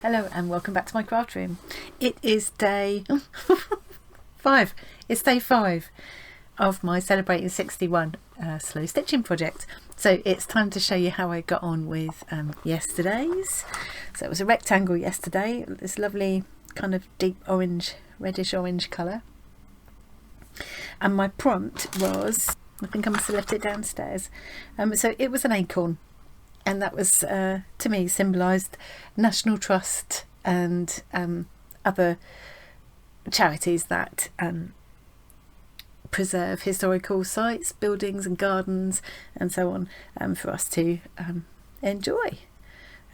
Hello and welcome back to my craft room. It is day 5. It's day 5 of my Celebrating 61 slow stitching project. So it's time to show you how I got on with yesterday's. So it was a rectangle yesterday, this lovely kind of deep orange, reddish orange colour. And my prompt was, I think I must have left it downstairs. So it was an acorn. And that was, to me, symbolised National Trust and other charities that preserve historical sites, buildings and gardens and so on for us to enjoy.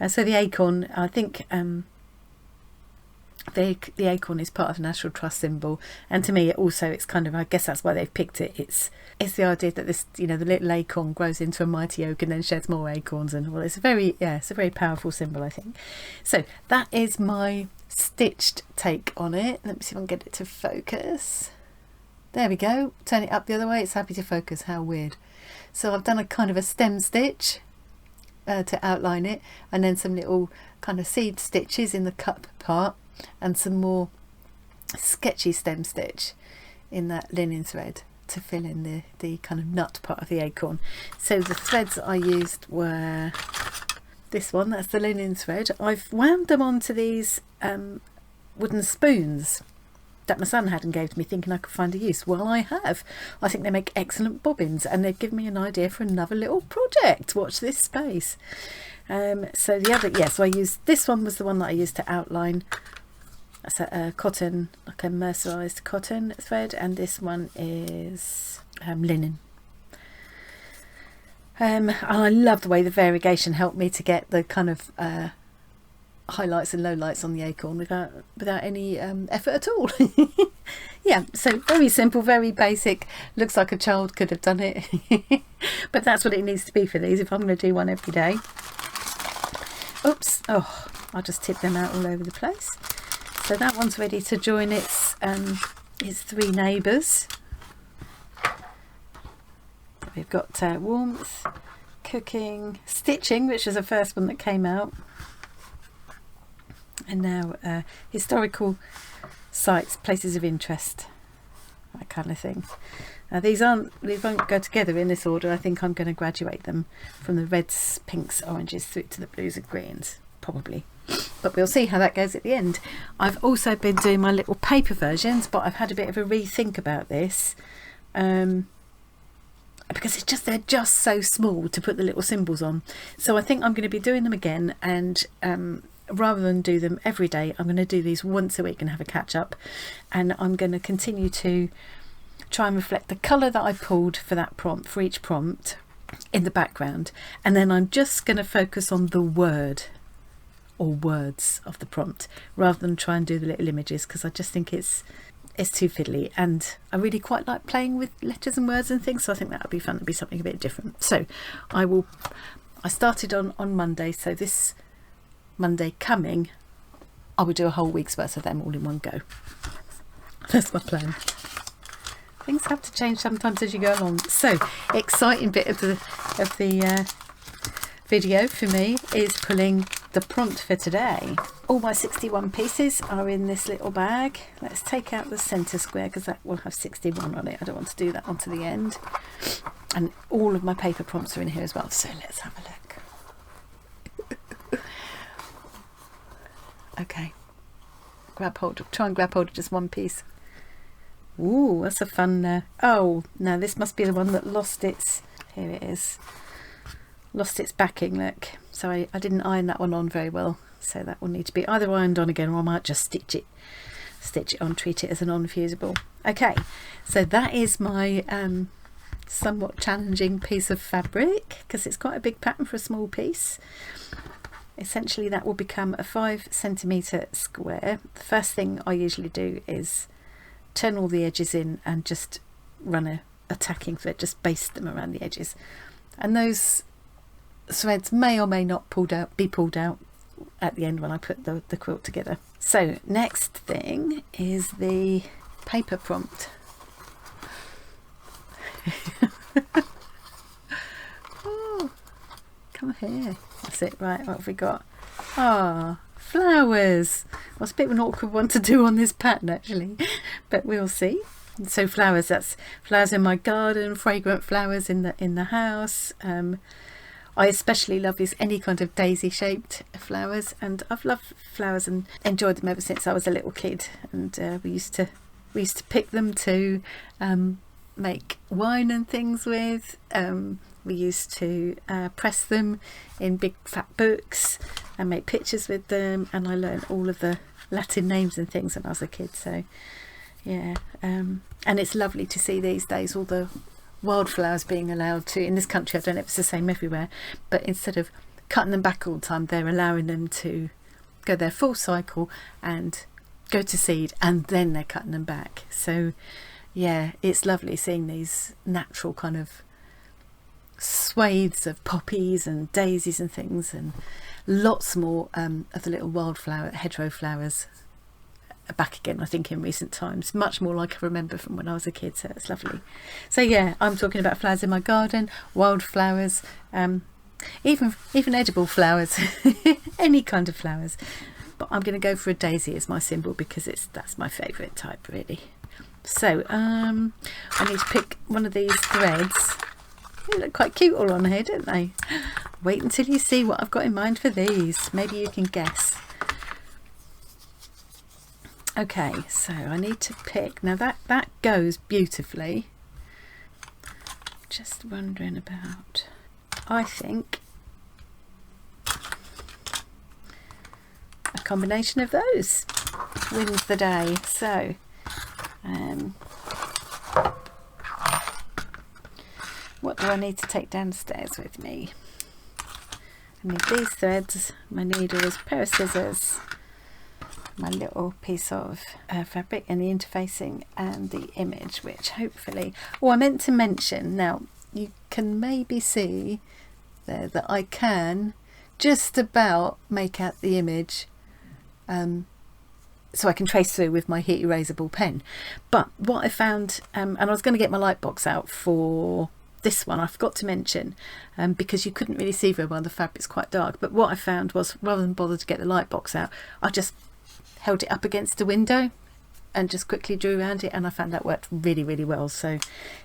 So the acorn, I think the acorn is part of the National Trust symbol, and to me it's kind of, I guess that's why they've picked it. It's the idea that this, the little acorn grows into a mighty oak and then sheds more acorns, and well, it's a very powerful symbol, I think. So that is my stitched take on it. Let me see if I can get it to focus. There we go. Turn it up the other way, it's happy to focus. How weird. So I've done a kind of a stem stitch to outline it, and then some little kind of seed stitches in the cup part, and some more sketchy stem stitch in that linen thread to fill in the kind of nut part of the acorn. So the threads I used were this one, that's the linen thread. I've wound them onto these wooden spoons that my son had and gave to me, thinking I could find a use. Well, I have. I think they make excellent bobbins, and they've given me an idea for another little project. Watch this space. So the other, so I used, this one was the one that I used to outline. That's a cotton, like a mercerized cotton thread, and this one is linen. And I love the way the variegation helped me to get the kind of highlights and lowlights on the acorn without any effort at all. Yeah, so very simple, very basic. Looks like a child could have done it, but that's what it needs to be for these if I'm going to do one every day. Oops, oh, I'll just tip them out all over the place. So that one's ready to join its three neighbours. We've got warmth, cooking, stitching, which was the first one that came out, and now historical sites, places of interest, that kind of thing. Now they won't go together in this order. I think I'm going to graduate them from the reds, pinks, oranges through to the blues and greens, probably. But we'll see how that goes at the end. I've also been doing my little paper versions, but I've had a bit of a rethink about this because they're just so small to put the little symbols on. So I think I'm going to be doing them again, and rather than do them every day, I'm going to do these once a week and have a catch up. And I'm going to continue to try and reflect the colour that I pulled for that prompt, for each prompt, in the background, and then I'm just going to focus on the word or words of the prompt rather than try and do the little images, because I just think it's too fiddly, and I really quite like playing with letters and words and things, so I think that would be fun to be something a bit different. So I started on Monday, so this Monday coming I will do a whole week's worth of them all in one go. That's my plan. Things have to change sometimes as you go along. So exciting bit of the video for me is pulling the prompt for today. All my 61 pieces are in this little bag. Let's take out the centre square because that will have 61 on it. I don't want to do that onto the end. And all of my paper prompts are in here as well. So let's have a look. Okay. Try and grab hold of just one piece. Ooh, that's a fun... oh, no, this must be the one that lost its... Here it is. Lost its backing, look. So I didn't iron that one on very well, so that will need to be either ironed on again, or I might just stitch it on, treat it as a non-fusible. Okay, so that is my somewhat challenging piece of fabric, because it's quite a big pattern for a small piece. Essentially that will become a 5 centimetre square. The first thing I usually do is turn all the edges in and just run a tacking thread, just baste them around the edges, and those threads may or may not be pulled out at the end when I put the quilt together. So next thing is the paper prompt. Oh, come here. That's it. Right, what have we got? Ah, flowers. Well, it's a bit of an awkward one to do on this pattern actually, but we'll see. So flowers, that's flowers in my garden, fragrant flowers in the house. I especially love any kind of daisy shaped flowers, and I've loved flowers and enjoyed them ever since I was a little kid. And we used to pick them to make wine and things with. We used to press them in big fat books and make pictures with them, and I learned all of the Latin names and things when I was a kid. So yeah, and it's lovely to see these days all the wildflowers being allowed to, in this country, I don't know if it's the same everywhere, but instead of cutting them back all the time, they're allowing them to go their full cycle and go to seed, and then they're cutting them back. So yeah, it's lovely seeing these natural kind of swathes of poppies and daisies and things, and lots more of the little wildflower hedgerow flowers back again, I think, in recent times, much more like I remember from when I was a kid. So it's lovely. So yeah, I'm talking about flowers in my garden, wildflowers, even edible flowers, any kind of flowers, but I'm going to go for a daisy as my symbol because that's my favourite type really. So I need to pick one of these threads. They look quite cute all on here, don't they? Wait until you see what I've got in mind for these. Maybe you can guess. Okay, so I need to pick, now that goes beautifully. Just wondering about, I think, a combination of those wins the day. So what do I need to take downstairs with me? I need these threads, my needles, pair of scissors, my little piece of fabric and the interfacing and the image, which hopefully, I meant to mention, now you can maybe see there that I can just about make out the image, so I can trace through with my heat erasable pen. But what I found, and I was going to get my light box out for this one, I forgot to mention, because you couldn't really see very well, the fabric's quite dark, but what I found was, rather than bother to get the light box out, I just held it up against the window and just quickly drew around it, and I found that worked really, really well. So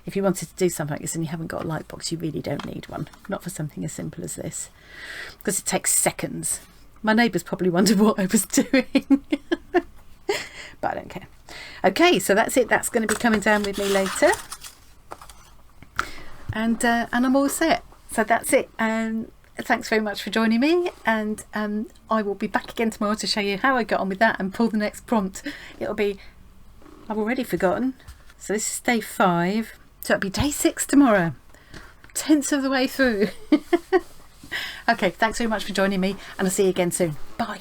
if you wanted to do something like this and you haven't got a light box, you really don't need one, not for something as simple as this, because it takes seconds. My neighbours probably wondered what I was doing, but I don't care. Okay, so that's it. That's going to be coming down with me later, and I'm all set. So that's it. Thanks very much for joining me, and I will be back again tomorrow to show you how I got on with that and pull the next prompt. It'll be, I've already forgotten, so this is day 5, so it'll be day 6 tomorrow, 10th of the way through. Okay, thanks very much for joining me, and I'll see you again soon. Bye.